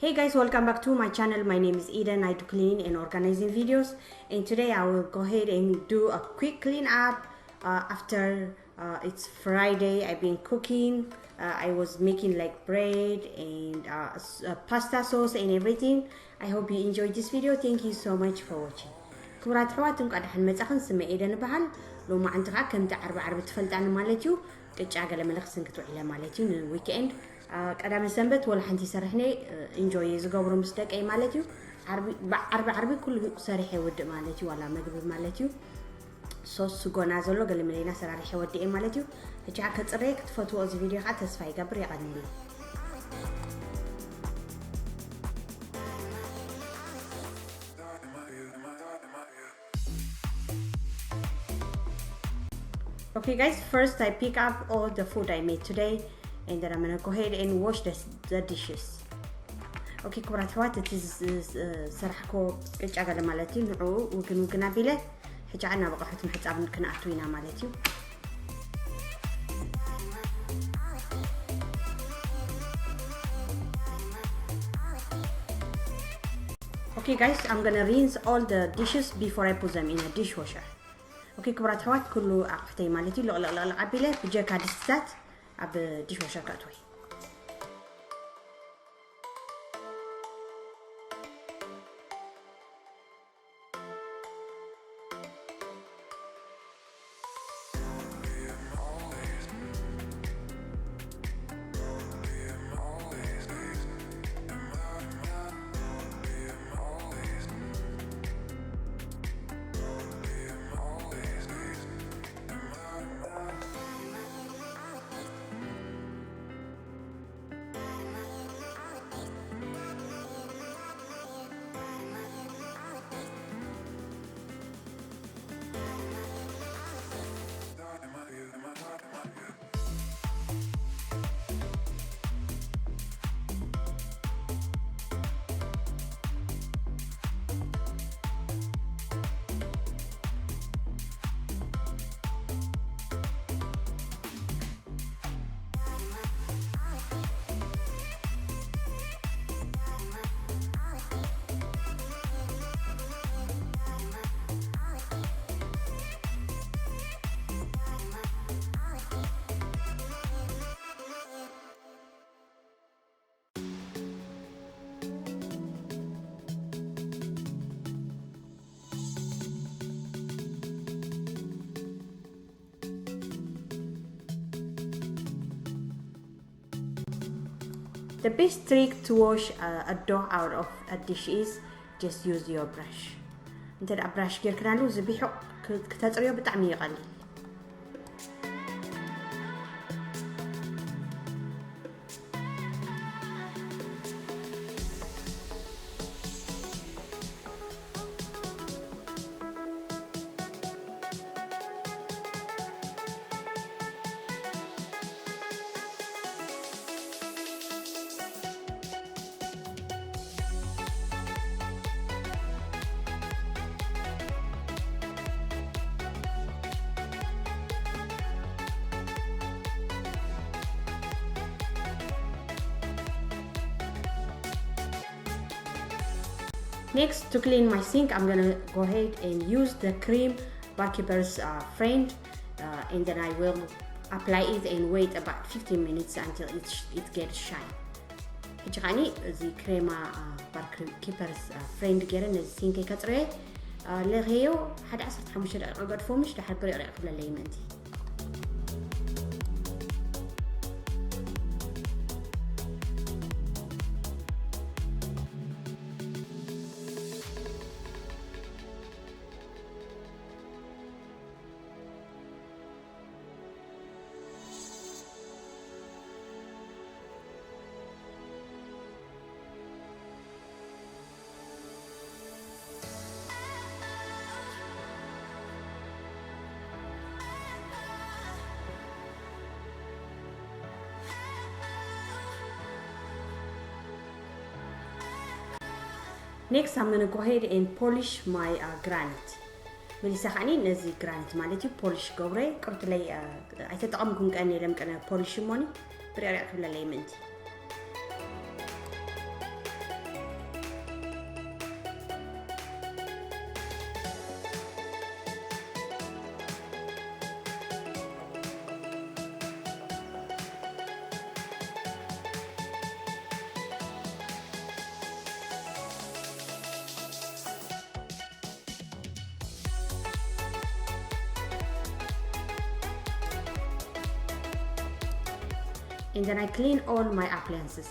Hey guys, welcome back to my channel. My name is Eden. I do cleaning and organizing videos, and today I will go ahead and do a quick clean up after it's Friday. I've been cooking. I was making like bread and pasta sauce and everything. I hope you enjoyed this video. Thank you so much for watching. كبرات حواتهم قاعد حن متأخن سمع إيدنا بحال لو ما عندك كم تعرب تفلت عن مالتيو كتشاقة لما لخسن كتوعي مالتيو من ويكند قدام السنبت ولا حنتي سرحني انجوي زقابرو مستك أي مالتيو عربي كل سريحة ود مالتيو ولا مقبل مالتيو صوص سجونا زلو قال لي ناس سريحة ود أي مالتيو كتشاقة تريك تفوتوا أز فيديو قاعد تسفاي قبري قدني. Okay guys, first I pick up all the food I made today and then I'm gonna go ahead and wash the dishes. Okay, كبرات حوات سرحكو كتشاقة مالتي نعو وكن عبيله حجا عنا بقى حتم حتى عبن كنا أعطوينا مالتي. Okay guys, I'm gonna rinse all the dishes before I put them in a dishwasher. Okay, كبرات حوات كله أقفتي مالتي لا عبيله بجاك هاد السات عب dishwasher كاتوي. The best trick to wash a dough out of a dish is just use your brush. انت brush غير كنالو زبيحو كتطريو بطعم يقلل. Next, to clean my sink, I'm gonna go ahead and use the cream barkeeper's friend, and then I will apply it and wait about 15 minutes until it gets shine. هجعني زي كريمة barkeeper's friend كيرن السينك كتري لغيو حد 15 دقيقة قد فومش لحد بريء قبل الليمنتي. Next, I'm gonna go ahead and polish my granite. مليسا خاني نزي granite مالتي polish قبري قرت لي أيتطعمكم كأني لم كنا polish موني بريء قبل ليمنتي. and then I clean all my appliances.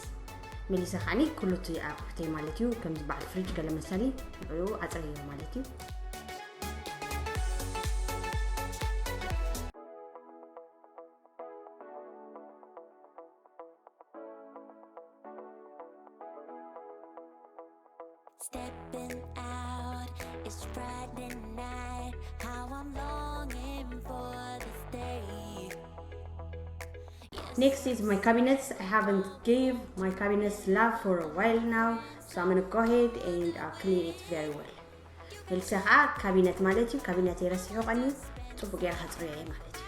مليسا خاني كله تي أبتي مالتيو كم تبع الفريج قال مثالي يو أتريه مالتيو. Stepping out, it's Friday night. How I'm longing for this day. Next is my cabinets. I haven't gave my cabinets love for a while now, so I'm gonna go ahead and clean it very well. الساعة cabinet مالتي cabinet يرسيحو قني طبق يا خطرية مالتي.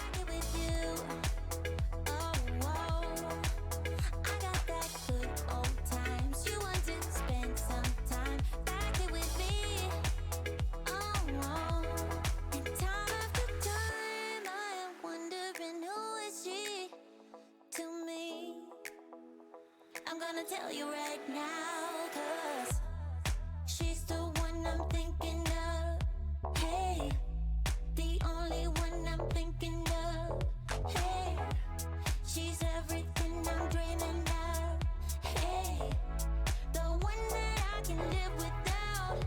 I'm gonna tell you right now, 'cause she's the one I'm thinking of. Hey, the only one I'm thinking of. Hey, she's everything I'm dreaming of. Hey, the one that I can live without.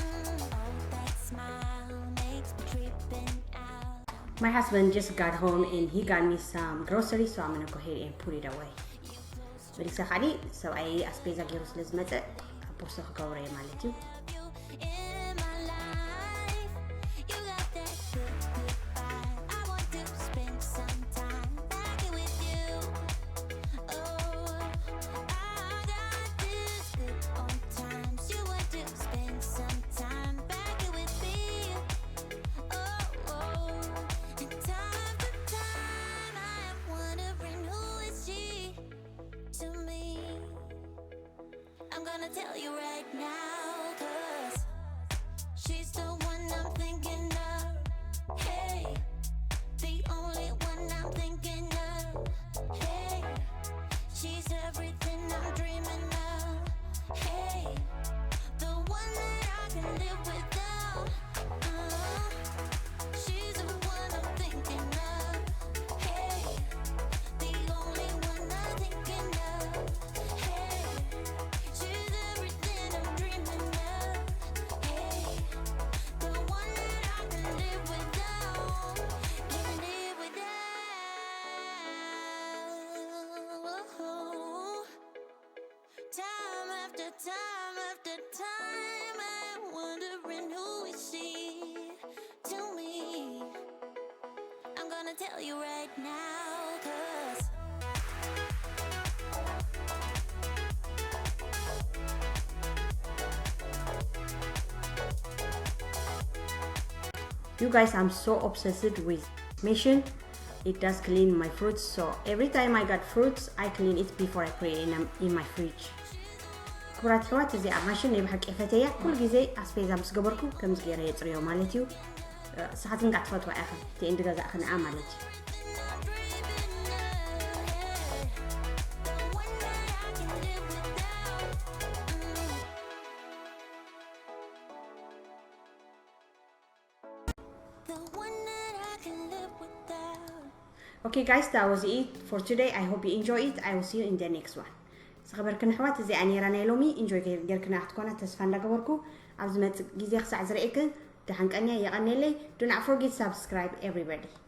Oh, that smile makes me tripping out. My husband just got home and he got me some groceries, so I'm gonna go ahead and put it away. مليسا خالي سوي أسبيزا جيروس لازمته بوسخ كوري مالتي. I'm gonna tell you right now, 'cause she's the one I'm thinking of. Hey, the only one I'm thinking of. Hey, she's everything I'm dreaming of. Hey, the one that I can live without. She's the one I'm thinking of. Hey, the only one I'm thinking of. Hey, she's everything I'm dreaming of. Hey, the one that I can live without. Can live without. Time after time after time, I'm wondering who is she to me. I'm gonna tell you right now, 'cause You guys, I'm so obsessed with mission. It does clean my fruits, so every time I got fruits, I clean it before I put it in my fridge. كبرات حوات زي عماشن يبحق إفتية كل جزء أسبيزا مسجبركو كم زجيرة يطريو مالتيو ساعات نقعد فتوى آخر تين دقيقة أخنا عملتي. Okay guys, that was it for today. I hope you enjoy it. I will see you in the next one. سخبركن حوات زي أني رانا لومي enjoy جركنا أحتكونا تسفن لقبركو عبز ما تجيزي خسع زرقكن تحنك أني يغني لي. Do not forget subscribe everybody.